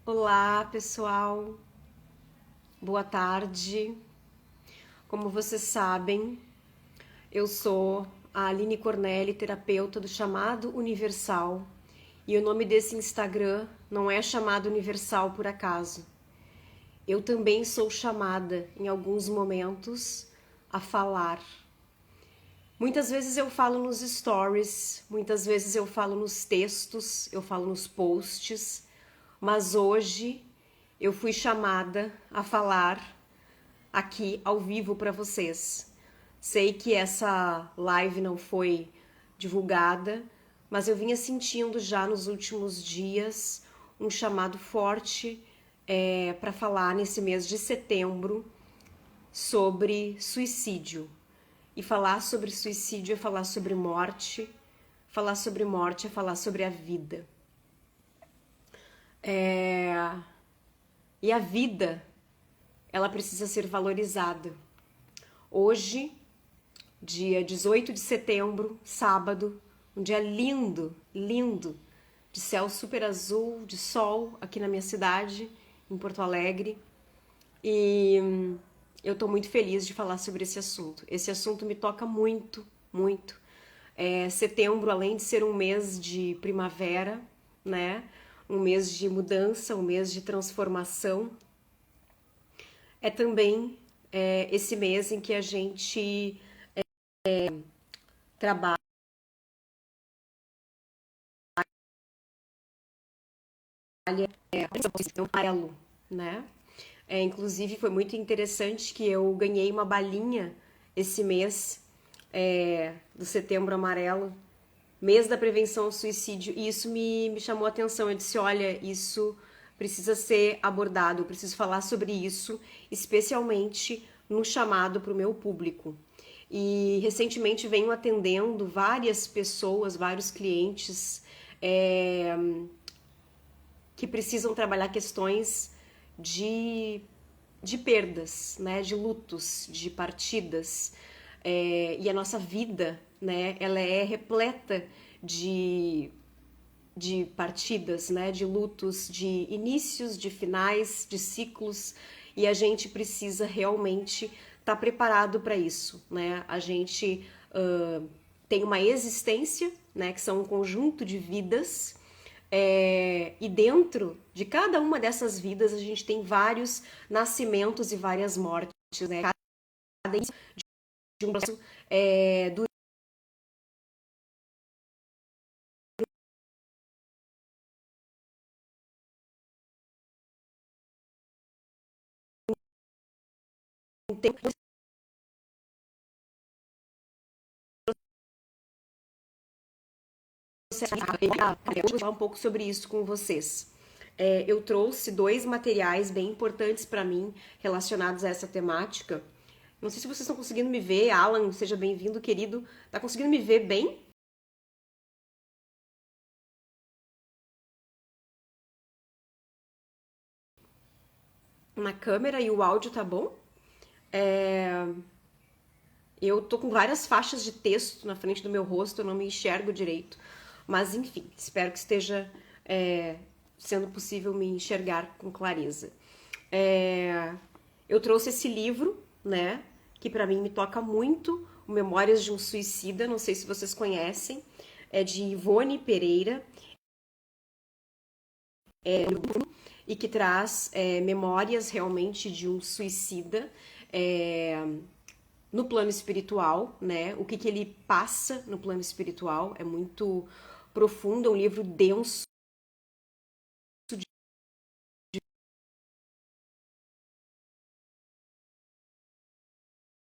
Olá, pessoal. Boa tarde. Como vocês sabem, eu sou a Aline Cornelli, terapeuta do Chamado Universal. E o nome desse Instagram não é Chamado Universal por acaso. Eu também sou chamada, em alguns momentos, a falar. Muitas vezes eu falo nos stories, muitas vezes eu falo nos textos, eu falo nos posts, mas hoje eu fui chamada a falar aqui ao vivo para vocês. Sei que essa live não foi divulgada, mas eu vinha sentindo já nos últimos dias um chamado forte para falar nesse mês de setembro sobre suicídio. E falar sobre suicídio é falar sobre morte, falar sobre morte é falar sobre a vida. E a vida, ela precisa ser valorizada. Hoje, dia 18 de setembro, sábado, um dia lindo, lindo, de céu super azul, de sol aqui na minha cidade, em Porto Alegre. E eu tô muito feliz de falar sobre esse assunto. Esse assunto me toca muito, muito. Setembro, além de ser um mês de primavera, né? Um mês de mudança, um mês de transformação, é também esse mês em que a gente trabalha o amarelo, né? Inclusive foi muito interessante que eu ganhei uma balinha esse mês do Setembro Amarelo, mês da prevenção ao suicídio, e isso me chamou a atenção. Eu disse, olha, isso precisa ser abordado, eu preciso falar sobre isso, especialmente no chamado para o meu público. E recentemente venho atendendo várias pessoas, vários clientes que precisam trabalhar questões de, de perdas, né, de lutos, de partidas. E a nossa vida, né, ela é repleta de partidas, né, de lutos, de inícios, de finais, de ciclos, e a gente precisa realmente estar preparado para isso, né? A gente tem uma existência, né, que são um conjunto de vidas, e dentro de cada uma dessas vidas a gente tem vários nascimentos e várias mortes, né? Cada início de um processo dura um tempo. Eu vou falar um pouco sobre isso com vocês. Eu trouxe dois materiais bem importantes para mim relacionados a essa temática. Não sei se vocês estão conseguindo me ver. Alan, seja bem-vindo, querido. Tá conseguindo me ver bem? Na câmera e o áudio tá bom? Eu tô com várias faixas de texto na frente do meu rosto, eu não me enxergo direito. Mas enfim, espero que esteja sendo possível me enxergar com clareza. É, eu trouxe esse livro, né, que para mim me toca muito, o Memórias de um Suicida, não sei se vocês conhecem, é de Ivone Pereira, e que traz memórias realmente de um suicida, no plano espiritual, né? O que ele passa no plano espiritual é muito profundo, é um livro denso,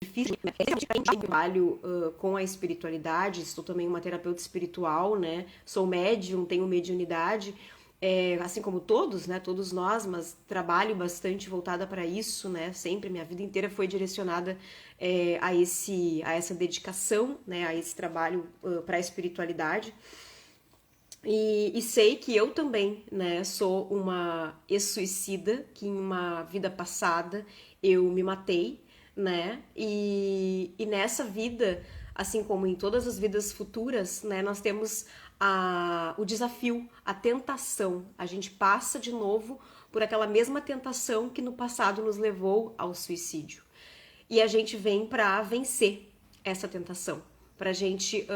difícil. Eu trabalho com a espiritualidade, sou também uma terapeuta espiritual, né? Sou médium, tenho mediunidade, assim como todos, né? Todos nós, mas trabalho bastante voltada para isso, né? Sempre, minha vida inteira foi direcionada a essa dedicação, né? A esse trabalho para a espiritualidade. E sei que eu também, né, sou uma ex-suicida, que em uma vida passada eu me matei, né, e nessa vida, assim como em todas as vidas futuras, né, nós temos o desafio, a tentação, a gente passa de novo por aquela mesma tentação que no passado nos levou ao suicídio. E a gente vem para vencer essa tentação, para a gente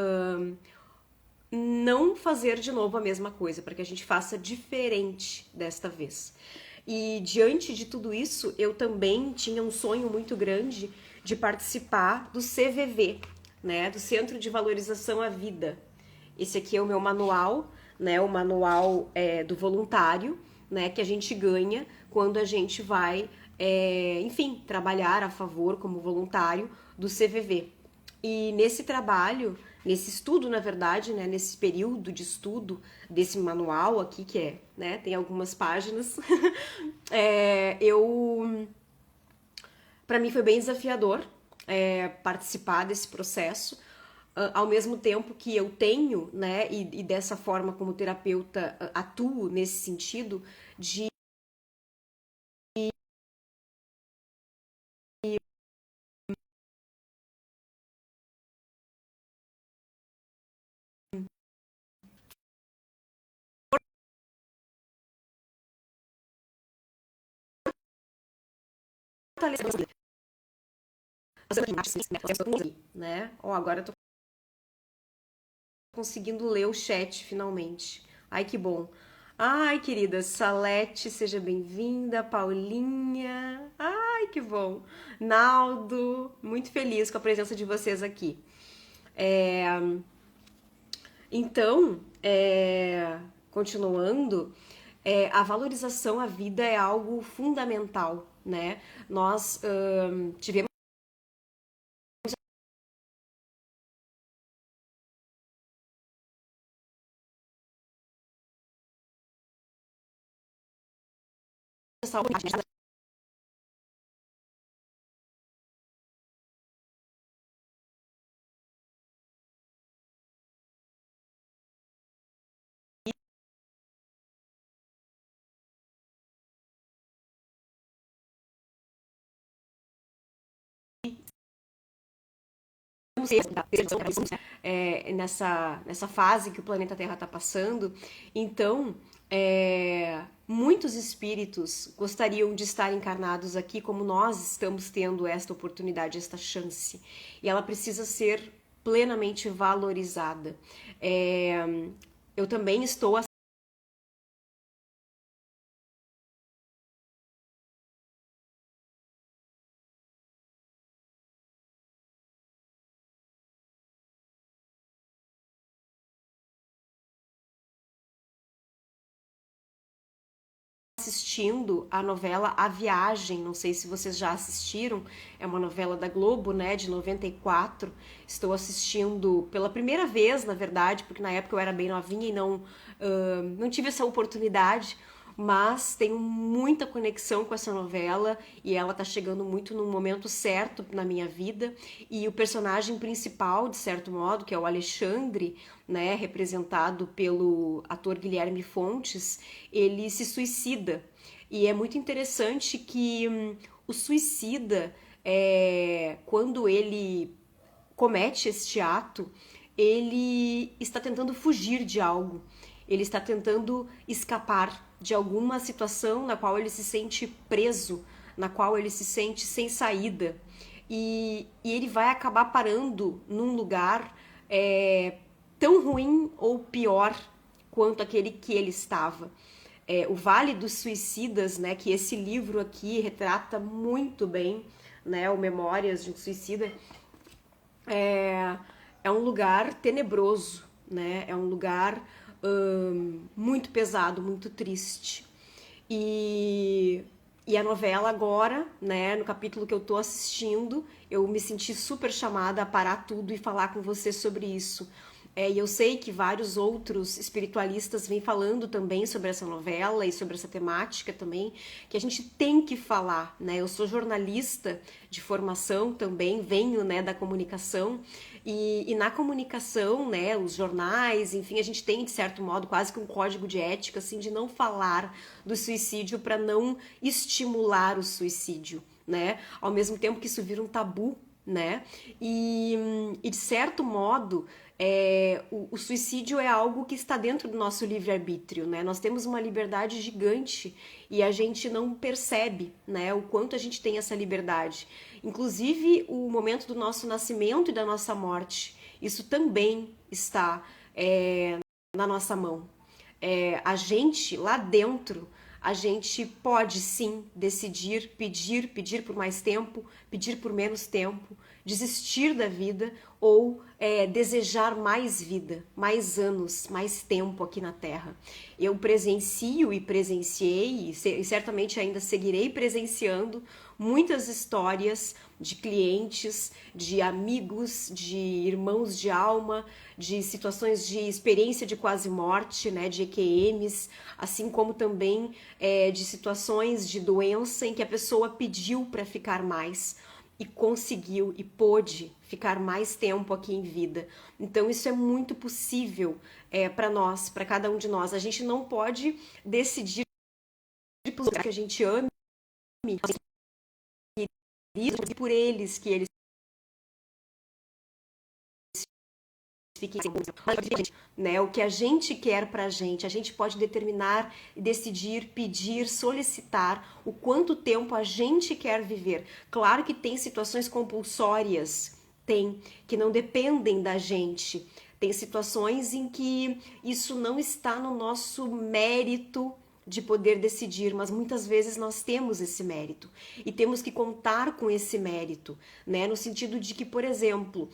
não fazer de novo a mesma coisa, para que a gente faça diferente desta vez. E diante de tudo isso, eu também tinha um sonho muito grande de participar do CVV, né, do Centro de Valorização à Vida. Esse aqui é o meu manual, né, o manual do voluntário, né, que a gente ganha quando a gente vai, enfim, trabalhar a favor como voluntário do CVV. E nesse trabalho, nesse estudo, na verdade, né, nesse período de estudo desse manual aqui, que né, tem algumas páginas, para mim foi bem desafiador participar desse processo, ao mesmo tempo que eu tenho, né, e dessa forma como terapeuta atuo nesse sentido de fortalecer, né? Agora eu tô conseguindo ler o chat finalmente. Ai, que bom. Ai, querida Salete, seja bem-vinda. Paulinha, ai, que bom. Naldo, muito feliz com a presença de vocês aqui. Então, continuando, a valorização à vida é algo fundamental, né? Nós tivemos essa oportunidade. Nessa fase que o planeta Terra está passando. Então, muitos espíritos gostariam de estar encarnados aqui como nós estamos tendo esta oportunidade, esta chance. E ela precisa ser plenamente valorizada. Eu também estou assistindo a novela A Viagem, não sei se vocês já assistiram, é uma novela da Globo, né, de 94. Estou assistindo pela primeira vez, na verdade, porque na época eu era bem novinha e não tive essa oportunidade, mas tenho muita conexão com essa novela e ela tá chegando muito no momento certo na minha vida. E o personagem principal, de certo modo, que é o Alexandre, né, representado pelo ator Guilherme Fontes, ele se suicida. E é muito interessante que o suicida, quando ele comete este ato, ele está tentando fugir de algo. Ele está tentando escapar de alguma situação na qual ele se sente preso, na qual ele se sente sem saída. E ele vai acabar parando num lugar tão ruim ou pior quanto aquele que ele estava. O Vale dos Suicidas, né, que esse livro aqui retrata muito bem, né, o Memórias de um Suicida, é um lugar tenebroso, né, é um lugar muito pesado, muito triste. E a novela agora, né, no capítulo que eu tô assistindo, eu me senti super chamada a parar tudo e falar com você sobre isso. E eu sei que vários outros espiritualistas vêm falando também sobre essa novela e sobre essa temática também, que a gente tem que falar, né? Eu sou jornalista de formação também, venho, né, da comunicação, e na comunicação, né, os jornais, enfim, a gente tem, de certo modo, quase que um código de ética, assim, de não falar do suicídio para não estimular o suicídio, né? Ao mesmo tempo que isso vira um tabu, né? E de certo modo, o suicídio é algo que está dentro do nosso livre-arbítrio, né? Nós temos uma liberdade gigante e a gente não percebe, né, o quanto a gente tem essa liberdade. Inclusive, o momento do nosso nascimento e da nossa morte, isso também está na nossa mão. A gente, lá dentro, a gente pode sim decidir, pedir por mais tempo, pedir por menos tempo, desistir da vida ou desejar mais vida, mais anos, mais tempo aqui na Terra. Eu presencio e presenciei, e certamente ainda seguirei presenciando, muitas histórias de clientes, de amigos, de irmãos de alma, de situações de experiência de quase morte, né, de EQMs, assim como também de situações de doença em que a pessoa pediu para ficar mais e conseguiu e pôde ficar mais tempo aqui em vida. Então isso é muito possível para nós, para cada um de nós. A gente não pode decidir que a gente ame por eles, que eles fiquem né? O que a gente quer pra gente, a gente pode determinar, decidir, pedir, solicitar o quanto tempo a gente quer viver. Claro que tem situações compulsórias, tem, que não dependem da gente. Tem situações em que isso não está no nosso mérito de poder decidir, mas muitas vezes nós temos esse mérito e temos que contar com esse mérito, né? No sentido de que, por exemplo,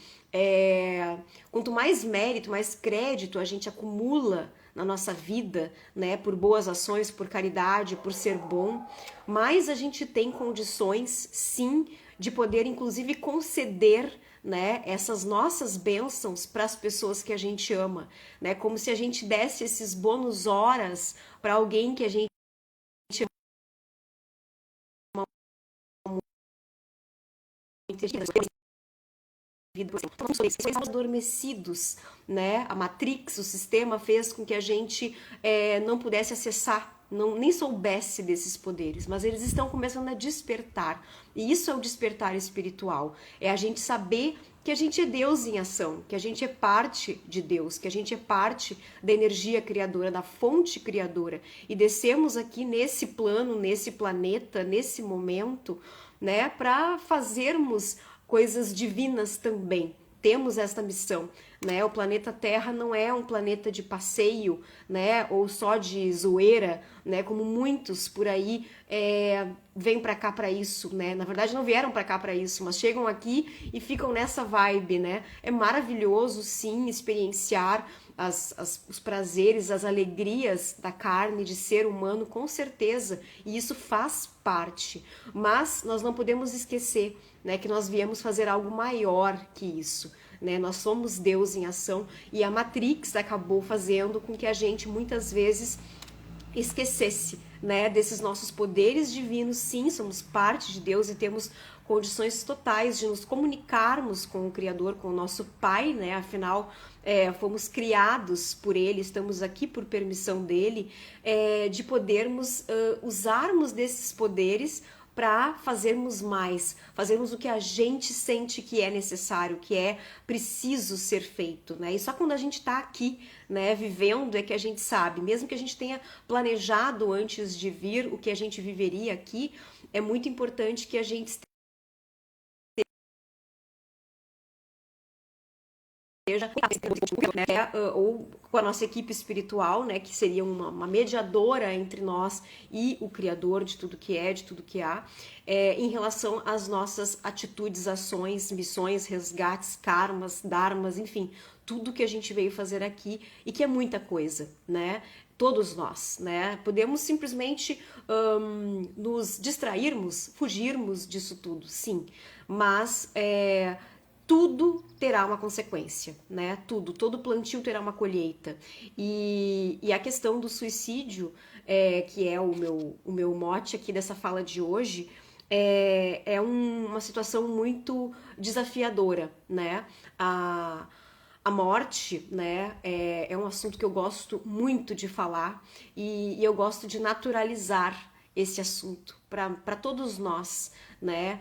quanto mais mérito, mais crédito a gente acumula na nossa vida, né, por boas ações, por caridade, por ser bom, mais a gente tem condições, sim, de poder inclusive conceder, né, essas nossas bênçãos para as pessoas que a gente ama, né, como se a gente desse esses bônus horas para alguém que a gente ama muito, estamos adormecidos, né? A Matrix, o sistema fez com que a gente não pudesse acessar, nem soubesse desses poderes, mas eles estão começando a despertar. E isso é o despertar espiritual. É a gente saber que a gente é Deus em ação, que a gente é parte de Deus, que a gente é parte da energia criadora, da fonte criadora. E descemos aqui nesse plano, nesse planeta, nesse momento, né, para fazermos coisas divinas também. Temos esta missão, né? O planeta Terra não é um planeta de passeio, né? Ou só de zoeira, né? Como muitos por aí vêm para cá para isso, né? Na verdade não vieram para cá para isso, mas chegam aqui e ficam nessa vibe, né? É maravilhoso, sim, experienciar os prazeres, as alegrias da carne, de ser humano, com certeza, e isso faz parte. Mas nós não podemos esquecer, né, que nós viemos fazer algo maior que isso. Né? Nós somos Deus em ação e a Matrix acabou fazendo com que a gente muitas vezes esquecesse, né, desses nossos poderes divinos. Sim, somos parte de Deus e temos condições totais de nos comunicarmos com o Criador, com o nosso Pai, né? Afinal, fomos criados por Ele, estamos aqui por permissão dEle, de podermos usarmos desses poderes para fazermos mais, fazermos o que a gente sente que é necessário, que é preciso ser feito, né? E só quando a gente está aqui, né, vivendo, é que a gente sabe, mesmo que a gente tenha planejado antes de vir o que a gente viveria aqui, é muito importante que a gente né, ou com a nossa equipe espiritual, né, que seria uma mediadora entre nós e o Criador de tudo que é, de tudo que há, em relação às nossas atitudes, ações, missões, resgates, karmas, dharmas, enfim, tudo que a gente veio fazer aqui e que é muita coisa, né? Todos nós, né? Podemos simplesmente nos distrairmos, fugirmos disso tudo, sim, mas tudo terá uma consequência, né? Tudo, todo plantio terá uma colheita. E a questão do suicídio, que é o meu mote aqui dessa fala de hoje, uma situação muito desafiadora, né? A morte, né, é um assunto que eu gosto muito de falar e eu gosto de naturalizar esse assunto para todos nós, né?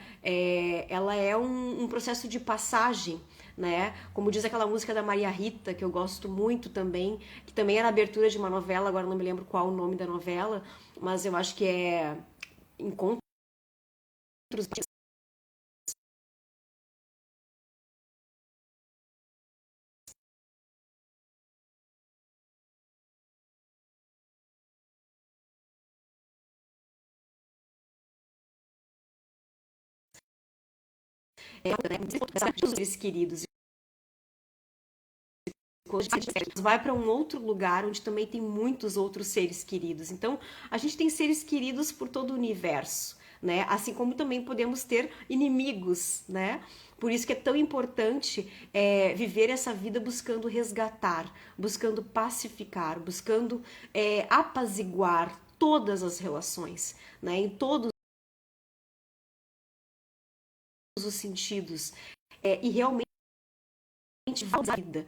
Ela é um processo de passagem, né? Como diz aquela música da Maria Rita, que eu gosto muito também, que também era abertura de uma novela, agora não me lembro qual o nome da novela, mas eu acho que é Encontros. Seres queridos. Vai para um outro lugar onde também tem muitos outros seres queridos. Então, a gente tem seres queridos por todo o universo, né? Assim como também podemos ter inimigos, né? Por isso que é tão importante viver essa vida buscando resgatar, buscando pacificar, buscando apaziguar todas as relações, né? Em todos os sentidos. E realmente a vida.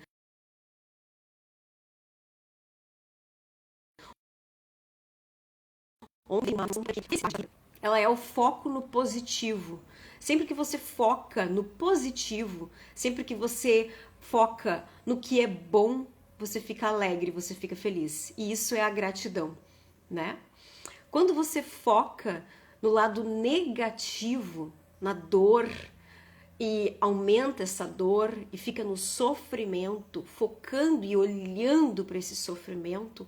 Ela é o foco no positivo. Sempre que você foca no positivo, sempre que você foca no que é bom, você fica alegre, você fica feliz. E isso é a gratidão, né? Quando você foca no lado negativo, na dor, e aumenta essa dor e fica no sofrimento, focando e olhando para esse sofrimento,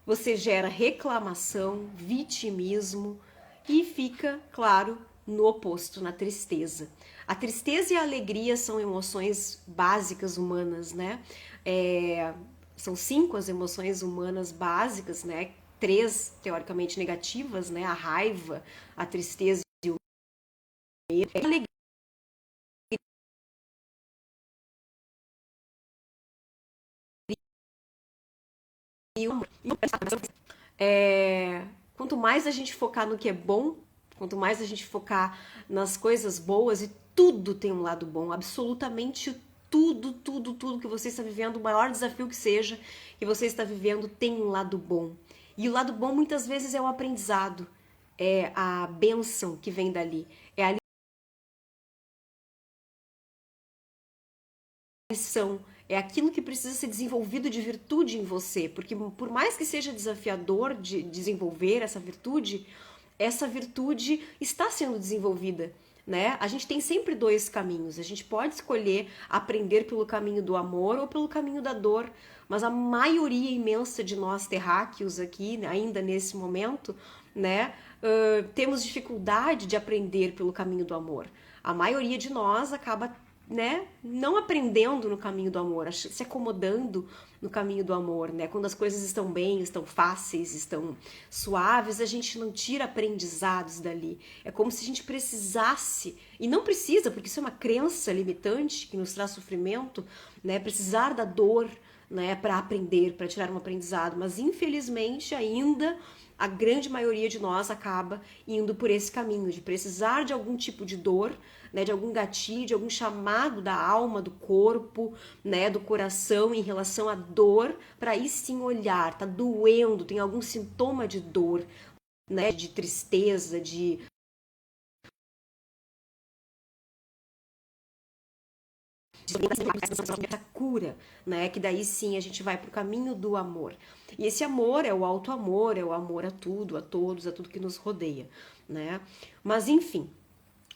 você gera reclamação, vitimismo e fica, claro, no oposto, na tristeza. A tristeza e a alegria são emoções básicas humanas, né? São 5 as emoções humanas básicas, né? 3 teoricamente negativas, né? A raiva, a tristeza e o medo. A alegria e o amor. Quanto mais a gente focar no que é bom, quanto mais a gente focar nas coisas boas, e tudo tem um lado bom, absolutamente tudo, tudo, tudo que você está vivendo, o maior desafio que seja que você está vivendo, tem um lado bom. E o lado bom muitas vezes é o aprendizado, é a bênção que vem dali, é a lição, é aquilo que precisa ser desenvolvido de virtude em você, porque por mais que seja desafiador de desenvolver essa virtude está sendo desenvolvida, né? A gente tem sempre 2 caminhos. A gente pode escolher aprender pelo caminho do amor ou pelo caminho da dor, mas a maioria imensa de nós terráqueos aqui, ainda nesse momento, né, temos dificuldade de aprender pelo caminho do amor. A maioria de nós acaba, né, não aprendendo no caminho do amor, se acomodando no caminho do amor, né? Quando as coisas estão bem, estão fáceis, estão suaves, a gente não tira aprendizados dali. É como se a gente precisasse, e não precisa, porque isso é uma crença limitante que nos traz sofrimento, né? Precisar da dor, né, para aprender, para tirar um aprendizado, mas infelizmente ainda a grande maioria de nós acaba indo por esse caminho de precisar de algum tipo de dor, né, de algum gatilho, de algum chamado da alma, do corpo, né, do coração em relação à dor, para aí sim olhar, tá doendo, tem algum sintoma de dor, né, de tristeza, de essa cura, né? Que daí sim a gente vai pro caminho do amor. E esse amor é o alto amor, é o amor a tudo, a todos, a tudo que nos rodeia, né? Mas enfim,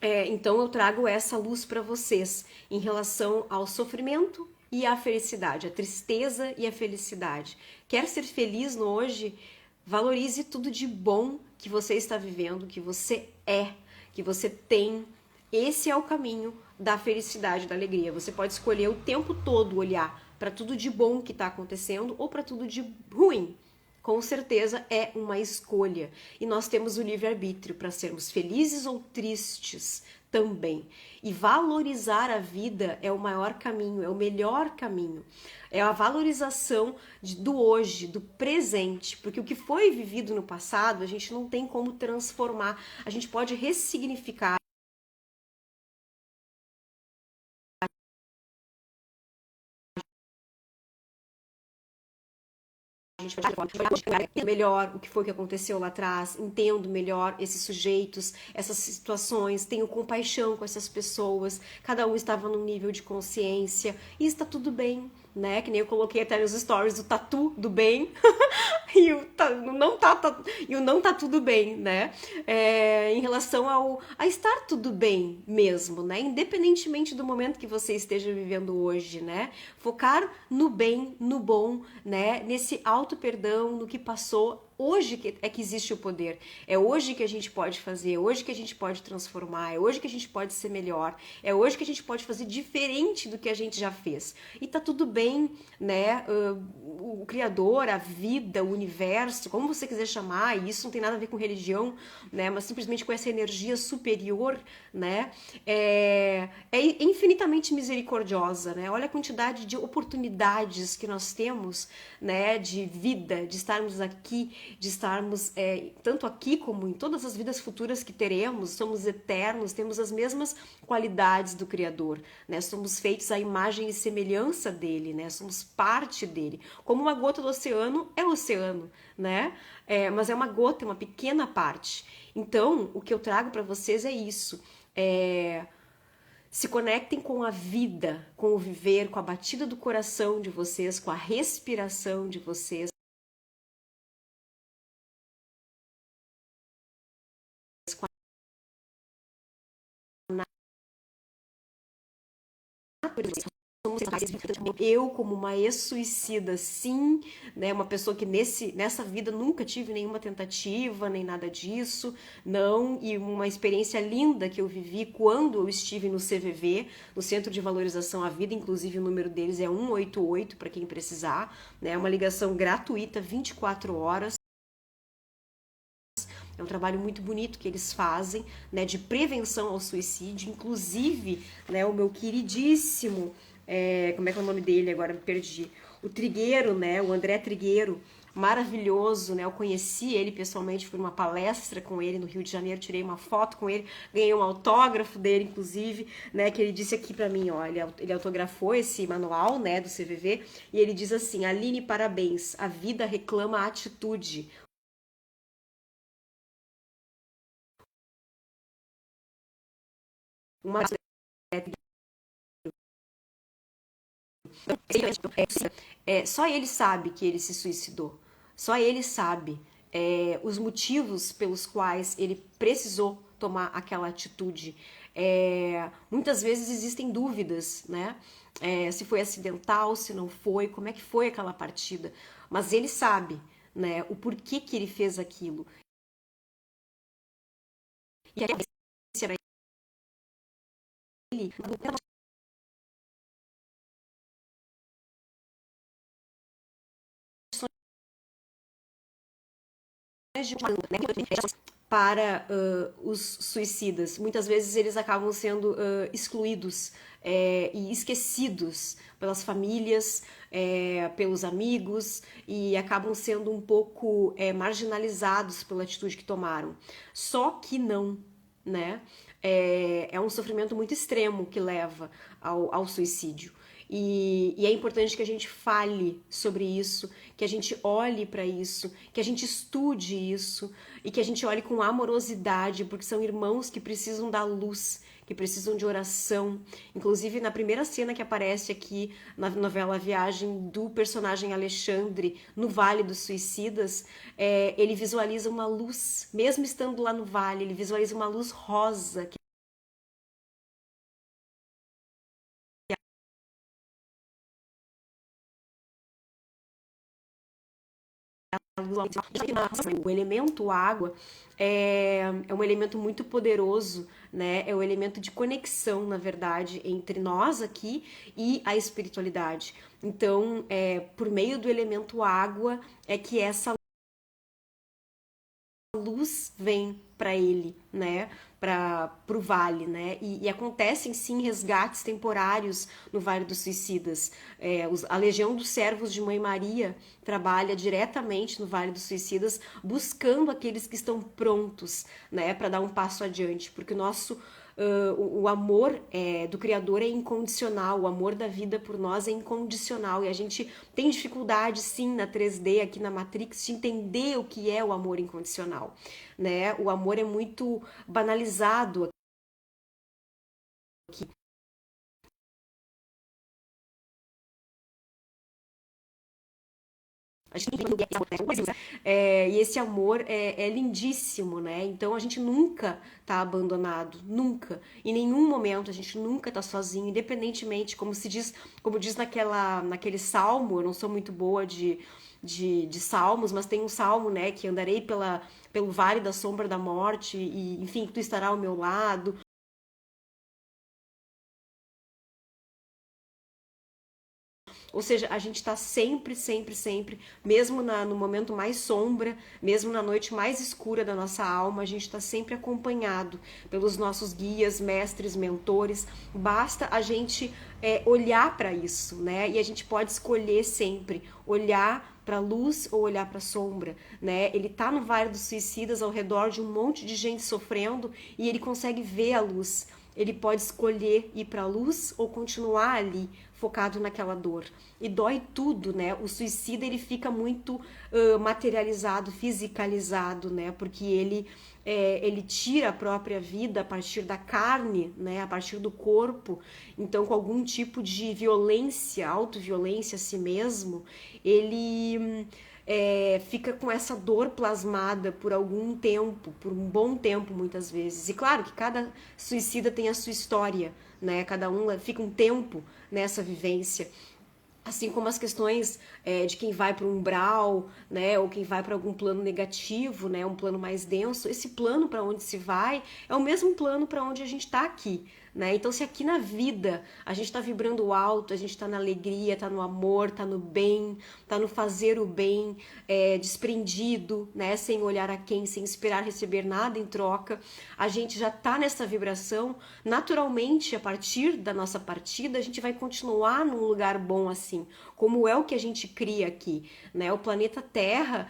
então eu trago essa luz para vocês em relação ao sofrimento e à felicidade, a tristeza e a felicidade. Quer ser feliz no hoje? Valorize tudo de bom que você está vivendo, que você é, que você tem. Esse é o caminho da felicidade, da alegria. Você pode escolher o tempo todo olhar para tudo de bom que está acontecendo ou para tudo de ruim. Com certeza é uma escolha. E nós temos o livre-arbítrio para sermos felizes ou tristes também. E valorizar a vida é o maior caminho, é o melhor caminho. É a valorização do hoje, do presente, porque o que foi vivido no passado a gente não tem como transformar. A gente pode ressignificar gente pode olhar melhor o que foi que aconteceu lá atrás, entendo melhor esses sujeitos, essas situações, tenho compaixão com essas pessoas, cada um estava num nível de consciência, e está tudo bem, né? Que nem eu coloquei até nos stories do tatu do bem e o não tá tudo bem, né? Em relação a estar tudo bem mesmo, né? Independentemente do momento que você esteja vivendo hoje, né? Focar no bem, no bom, né? Nesse auto perdão, no que passou. Hoje é que existe o poder, é hoje que a gente pode fazer, é hoje que a gente pode transformar, é hoje que a gente pode ser melhor, é hoje que a gente pode fazer diferente do que a gente já fez. E tá tudo bem, né? O Criador, a vida, o universo, como você quiser chamar, e isso não tem nada a ver com religião, né? Mas simplesmente com essa energia superior, né? É infinitamente misericordiosa, né? Olha a quantidade de oportunidades que nós temos, né? De vida, de estarmos aqui, de estarmos tanto aqui como em todas as vidas futuras que teremos, somos eternos, temos as mesmas qualidades do Criador, né? Somos feitos à imagem e semelhança dele, né? Somos parte dele. Como uma gota do oceano é o oceano, né? Mas é uma gota, é uma pequena parte. Então, o que eu trago para vocês é isso. Se conectem com a vida, com o viver, com a batida do coração de vocês, com a respiração de vocês, com a natureza. Eu, como uma ex-suicida, sim, né, uma pessoa que nessa vida nunca tive nenhuma tentativa, nem nada disso, não, e uma experiência linda que eu vivi quando eu estive no CVV, no Centro de Valorização à Vida, inclusive o número deles é 188 para quem precisar, né, uma ligação gratuita, 24 horas. É um trabalho muito bonito que eles fazem, né, de prevenção ao suicídio, inclusive, né, o meu queridíssimo, como é que é o nome dele agora, me perdi, o Trigueiro, né, o André Trigueiro, maravilhoso, né, eu conheci ele pessoalmente, fui numa palestra com ele no Rio de Janeiro, tirei uma foto com ele, ganhei um autógrafo dele, inclusive, né, que ele disse aqui pra mim, ó, ele autografou esse manual, né, do CVV, e ele diz assim: Aline, parabéns, a vida reclama a atitude. Uma só ele sabe que ele se suicidou. Só ele sabe os motivos pelos quais ele precisou tomar aquela atitude. Muitas vezes existem dúvidas, né? Se foi acidental, se não foi, como é que foi aquela partida. Mas ele sabe, né, o porquê que ele fez aquilo. E aí, era ele, para os suicidas. Muitas vezes eles acabam sendo excluídos e esquecidos pelas famílias, pelos amigos e acabam sendo um pouco marginalizados pela atitude que tomaram. Só que não, né? É um sofrimento muito extremo que leva ao suicídio. E é importante que a gente fale sobre isso, que a gente olhe para isso, que a gente estude isso e que a gente olhe com amorosidade, porque são irmãos que precisam da luz, que precisam de oração. Inclusive, na primeira cena que aparece aqui na novela A Viagem, do personagem Alexandre no Vale dos Suicidas, ele visualiza uma luz, mesmo estando lá no vale, ele visualiza uma luz rosa, que o elemento água é um elemento muito poderoso, né? É um elemento de conexão, na verdade, entre nós aqui e a espiritualidade. Então, por meio do elemento água é que essa luz vem para ele, né? Para o vale, né? E acontecem sim resgates temporários no Vale dos Suicidas. A Legião dos Servos de Mãe Maria trabalha diretamente no Vale dos Suicidas, buscando aqueles que estão prontos, né? Para dar um passo adiante, porque o nosso o amor do Criador é incondicional, o amor da vida por nós é incondicional e a gente tem dificuldade sim na 3D, aqui na Matrix, de entender o que é o amor incondicional, né? O amor é muito banalizado aqui. A gente e esse amor é lindíssimo, né? Então a gente nunca tá abandonado, nunca. Em nenhum momento a gente nunca tá sozinho, independentemente, como diz naquele salmo, eu não sou muito boa de salmos, mas tem um salmo, né, que andarei pelo vale da sombra da morte e, enfim, tu estará ao meu lado. Ou seja, a gente está sempre, sempre, sempre, mesmo no momento mais sombra, mesmo na noite mais escura da nossa alma, a gente está sempre acompanhado pelos nossos guias, mestres, mentores. Basta a gente olhar para isso, né? E a gente pode escolher sempre olhar para a luz ou olhar para a sombra, né? Ele tá no Vale dos Suicidas, ao redor de um monte de gente sofrendo e ele consegue ver a luz. Ele pode escolher ir para a luz ou continuar ali, focado naquela dor. E dói tudo, né? O suicida ele fica muito materializado, fisicalizado, né? Porque ele tira a própria vida a partir da carne, né? A partir do corpo. Então, com algum tipo de violência, autoviolência a si mesmo, ele fica com essa dor plasmada por algum tempo, por um bom tempo muitas vezes. E claro que cada suicida tem a sua história, né? Cada um fica um tempo nessa vivência. Assim como as questões de quem vai para um umbral, né, ou quem vai para algum plano negativo, né, um plano mais denso, esse plano para onde se vai é o mesmo plano para onde a gente está aqui. Né? Então, se aqui na vida a gente está vibrando alto, a gente está na alegria, está no amor, está no bem, está no fazer o bem, desprendido, né? Sem olhar a quem, sem esperar receber nada em troca, a gente já está nessa vibração. Naturalmente, a partir da nossa partida, a gente vai continuar num lugar bom assim, como é o que a gente cria aqui. Né? O planeta Terra,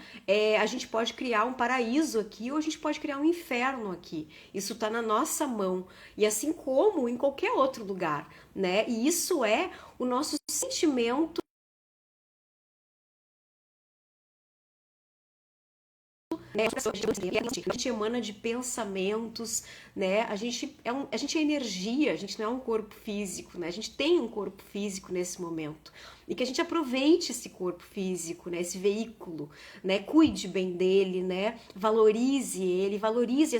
a gente pode criar um paraíso aqui ou a gente pode criar um inferno aqui. Isso está na nossa mão. E assim como em qualquer outro lugar, né? E isso é o nosso sentimento, né? A gente emana de pensamentos, né? A gente é energia, a gente não é um corpo físico, né? A gente tem um corpo físico nesse momento. E que a gente aproveite esse corpo físico, né? Esse veículo, né? Cuide bem dele, né? Valorize ele, valorize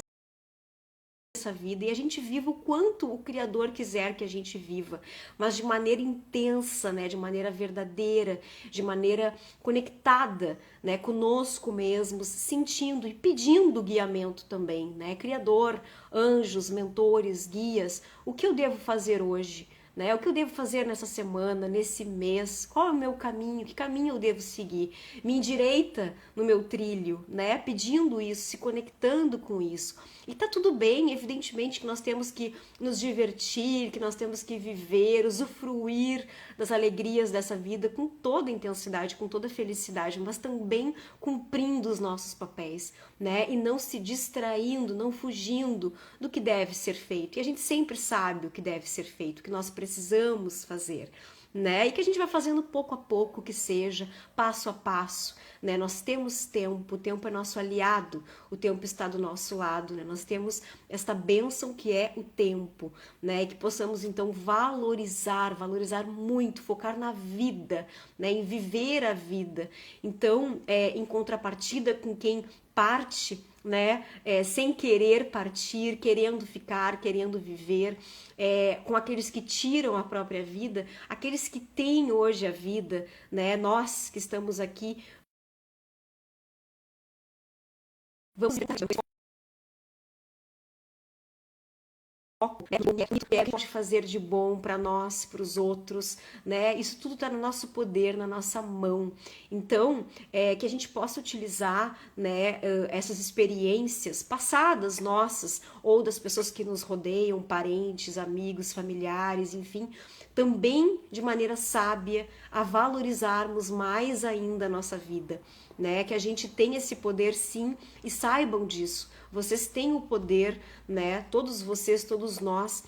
essa vida e a gente viva o quanto o Criador quiser que a gente viva, mas de maneira intensa, né, de maneira verdadeira, de maneira conectada, né, conosco mesmos, sentindo e pedindo guiamento também, né, Criador, anjos, mentores, guias, o que eu devo fazer hoje? Né? O que eu devo fazer nessa semana, nesse mês? Qual é o meu caminho? Que caminho eu devo seguir? Me endireita no meu trilho, né? Pedindo isso, se conectando com isso. E tá tudo bem, evidentemente que nós temos que nos divertir, que nós temos que viver, usufruir das alegrias dessa vida com toda intensidade, com toda felicidade, mas também cumprindo os nossos papéis, né? E não se distraindo, não fugindo do que deve ser feito. E a gente sempre sabe o que deve ser feito, o que nós precisamos fazer. Né? E que a gente vai fazendo pouco a pouco, que seja, passo a passo, né? Nós temos tempo, o tempo é nosso aliado, o tempo está do nosso lado, né? Nós temos esta bênção que é o tempo, né? E que possamos então valorizar muito, focar na vida, né? Em viver a vida. Então, em contrapartida com quem parte, né, sem querer partir, querendo ficar, querendo viver, com aqueles que tiram a própria vida, aqueles que têm hoje a vida, né, nós que estamos aqui, vamos foco, né, o que é pode fazer de bom para nós, para os outros, né? Isso tudo está no nosso poder, na nossa mão. Então, que a gente possa utilizar, né, essas experiências passadas nossas ou das pessoas que nos rodeiam, parentes, amigos, familiares, enfim, também de maneira sábia a valorizarmos mais ainda a nossa vida, né? Que a gente tem esse poder sim, e saibam disso. Vocês têm o poder, né? Todos vocês, todos nós,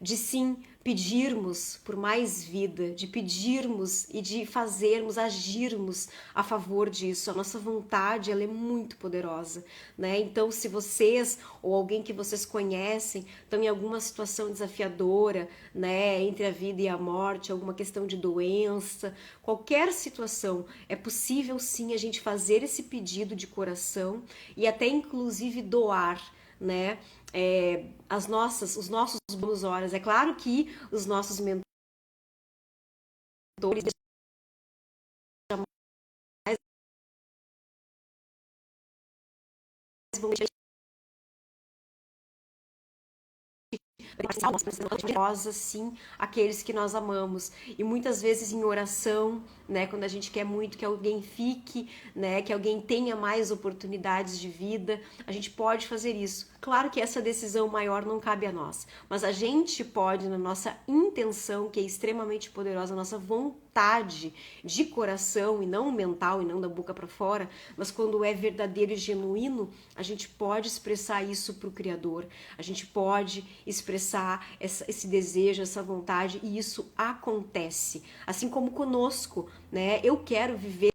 de sim pedirmos por mais vida, de pedirmos e de fazermos, agirmos a favor disso. A nossa vontade, ela é muito poderosa, né? Então, se vocês ou alguém que vocês conhecem estão em alguma situação desafiadora, né, entre a vida e a morte, alguma questão de doença, qualquer situação, é possível sim a gente fazer esse pedido de coração e até inclusive doar, né? Os nossos bônus horas. É claro que os nossos mentores jamais vão rosa, sim, aqueles que nós amamos. E muitas vezes em oração, né, quando a gente quer muito que alguém fique, né, que alguém tenha mais oportunidades de vida, a gente pode fazer isso. Claro que essa decisão maior não cabe a nós, mas a gente pode, na nossa intenção, que é extremamente poderosa, a nossa vontade de coração, e não mental, e não da boca para fora, mas quando é verdadeiro e genuíno, a gente pode expressar isso para o Criador, a gente pode expressar esse desejo, essa vontade, e isso acontece. Assim como conosco, né? Eu quero viver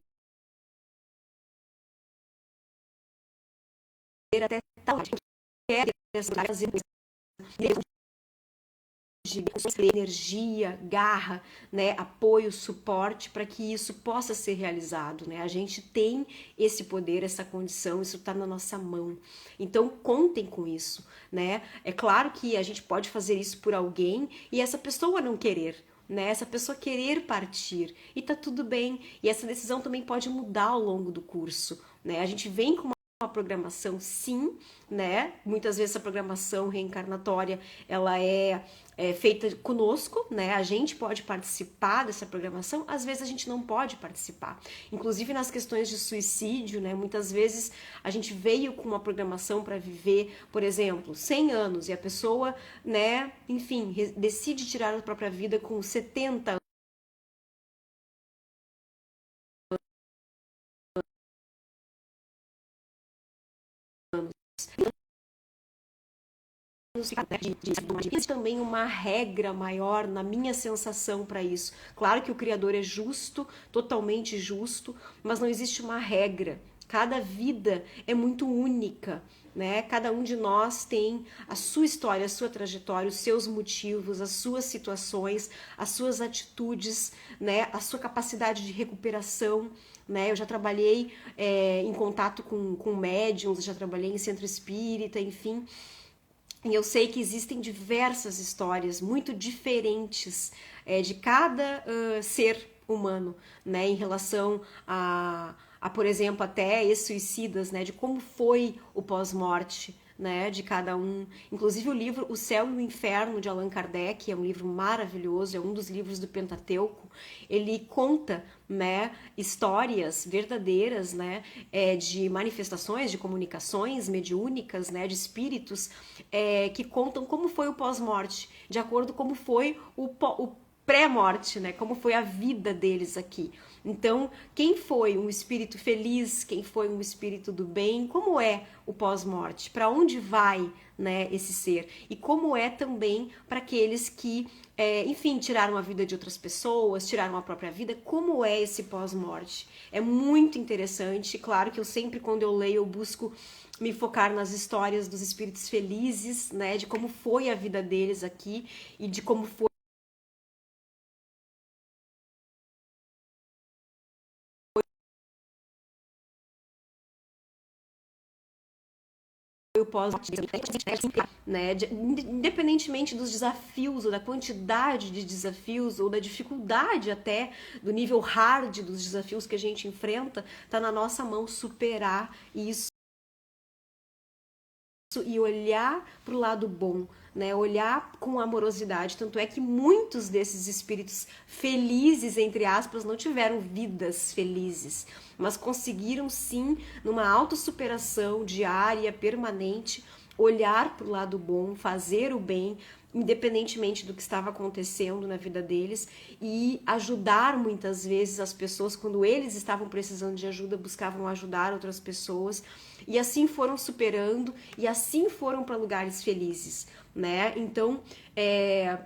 até tal, eu quero fazer de energia, garra, né, apoio, suporte para que isso possa ser realizado, né? A gente tem esse poder, essa condição, isso está na nossa mão. Então contem com isso, né? É claro que a gente pode fazer isso por alguém e essa pessoa não querer, né? Essa pessoa querer partir e tá tudo bem. E essa decisão também pode mudar ao longo do curso, né? A gente vem com uma programação, sim, né? Muitas vezes a programação reencarnatória ela é feita conosco, né? A gente pode participar dessa programação, às vezes a gente não pode participar. Inclusive nas questões de suicídio, né? Muitas vezes a gente veio com uma programação para viver, por exemplo, 100 anos e a pessoa, né? Enfim, decide tirar a própria vida com 70 existe também uma regra maior na minha sensação para isso. Claro que o Criador é justo, totalmente justo, mas não existe uma regra. Cada vida é muito única, né? Cada um de nós tem a sua história, a sua trajetória, os seus motivos, as suas situações, as suas atitudes, né? A sua capacidade de recuperação, né? Eu já trabalhei em contato com médiums, já trabalhei em centro espírita, enfim. E eu sei que existem diversas histórias muito diferentes de cada ser humano, né, em relação por exemplo, até ex-suicidas, né, de como foi o pós-morte, né, de cada um. Inclusive o livro O Céu e o Inferno, de Allan Kardec, é um livro maravilhoso, é um dos livros do Pentateuco. Ele conta, né, histórias verdadeiras, né, de manifestações, de comunicações mediúnicas, né, de espíritos que contam como foi o pós-morte, de acordo com como foi o pré-morte, né, como foi a vida deles aqui. Então, quem foi um espírito feliz, quem foi um espírito do bem, como é o pós-morte, para onde vai, né, esse ser, e como é também para aqueles que, enfim, tiraram a vida de outras pessoas, tiraram a própria vida, como é esse pós-morte. É muito interessante, claro que eu sempre, quando eu leio, eu busco me focar nas histórias dos espíritos felizes, né, de como foi a vida deles aqui e de como foi o pós-morte, né? Independentemente dos desafios, ou da quantidade de desafios, ou da dificuldade até, do nível hard dos desafios que a gente enfrenta, tá na nossa mão superar isso e olhar para o lado bom, né? Olhar com amorosidade. Tanto é que muitos desses espíritos felizes, entre aspas, não tiveram vidas felizes, mas conseguiram sim, numa autossuperação diária, permanente, olhar para o lado bom, fazer o bem, independentemente do que estava acontecendo na vida deles, e ajudar muitas vezes as pessoas quando eles estavam precisando de ajuda, buscavam ajudar outras pessoas, e assim foram superando e assim foram para lugares felizes, né? Então,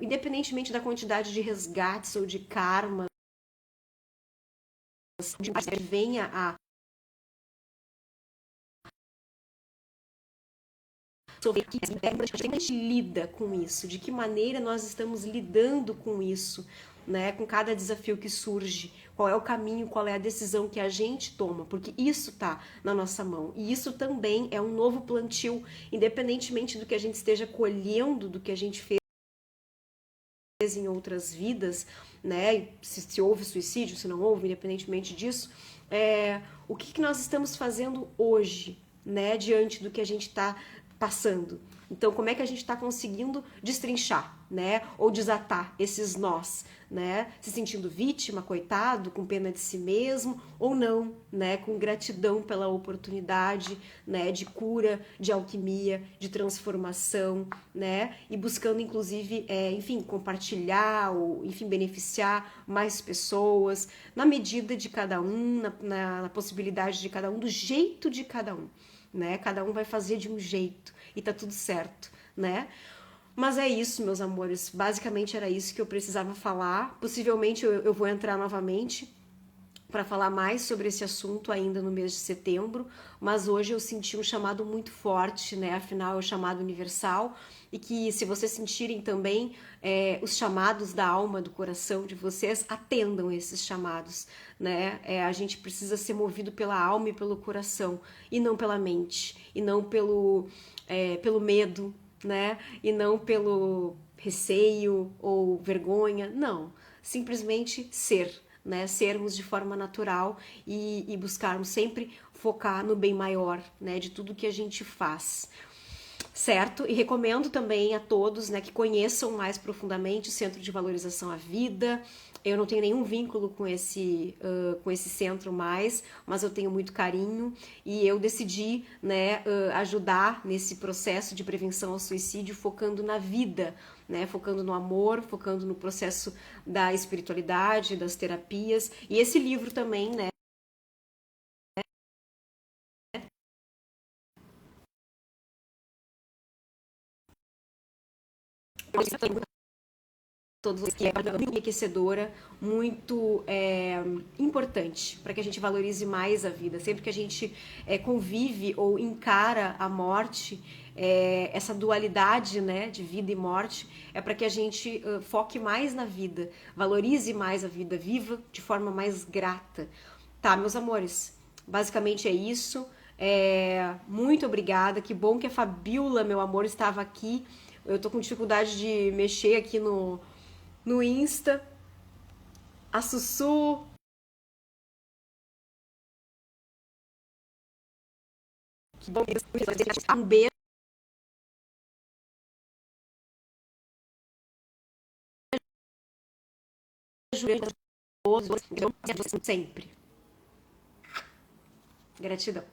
independentemente da quantidade de resgates ou de karmas que venha a sobre que a gente lida com isso, de que maneira nós estamos lidando com isso, né? Com cada desafio que surge, qual é o caminho, qual é a decisão que a gente toma, porque isso tá na nossa mão. E isso também é um novo plantio, independentemente do que a gente esteja colhendo, do que a gente fez em outras vidas, né? Se houve suicídio, se não houve, independentemente disso, o que nós estamos fazendo hoje, né? Diante do que a gente está passando. Então, como é que a gente está conseguindo destrinchar, né? Ou desatar esses nós, né? Se sentindo vítima, coitado, com pena de si mesmo, ou não, né? Com gratidão pela oportunidade, né? De cura, de alquimia, de transformação, né? E buscando, inclusive, enfim, compartilhar ou, enfim, beneficiar mais pessoas, na medida de cada um, na possibilidade de cada um, do jeito de cada um, né? Cada um vai fazer de um jeito e tá tudo certo, né? Mas é isso, meus amores. Basicamente era isso que eu precisava falar. Possivelmente eu vou entrar novamente para falar mais sobre esse assunto ainda no mês de setembro, mas hoje eu senti um chamado muito forte, né? Afinal, é o chamado universal, e que se vocês sentirem também os chamados da alma, do coração de vocês, atendam esses chamados, né? A gente precisa ser movido pela alma e pelo coração, e não pela mente, e não pelo medo, né? E não pelo receio ou vergonha, não. Simplesmente ser, né? Sermos de forma natural e buscarmos sempre focar no bem maior, né? De tudo que a gente faz. Certo? E recomendo também a todos, né, que conheçam mais profundamente o Centro de Valorização à Vida. Eu não tenho nenhum vínculo com esse centro mais, mas eu tenho muito carinho e eu decidi, né, ajudar nesse processo de prevenção ao suicídio, focando na vida, né, focando no amor, focando no processo da espiritualidade, das terapias. E esse livro também, né, todos que é muito enriquecedora, muito importante para que a gente valorize mais a vida. Sempre que a gente convive ou encara a morte, essa dualidade, né, de vida e morte, é para que a gente foque mais na vida, valorize mais a vida, viva de forma mais grata. Tá, meus amores, basicamente é isso. Muito obrigada, que bom que a Fabiola, meu amor, estava aqui. Eu tô com dificuldade de mexer aqui no Insta, a Sussu. Que bom, um beijo a todos, sempre. Gratidão.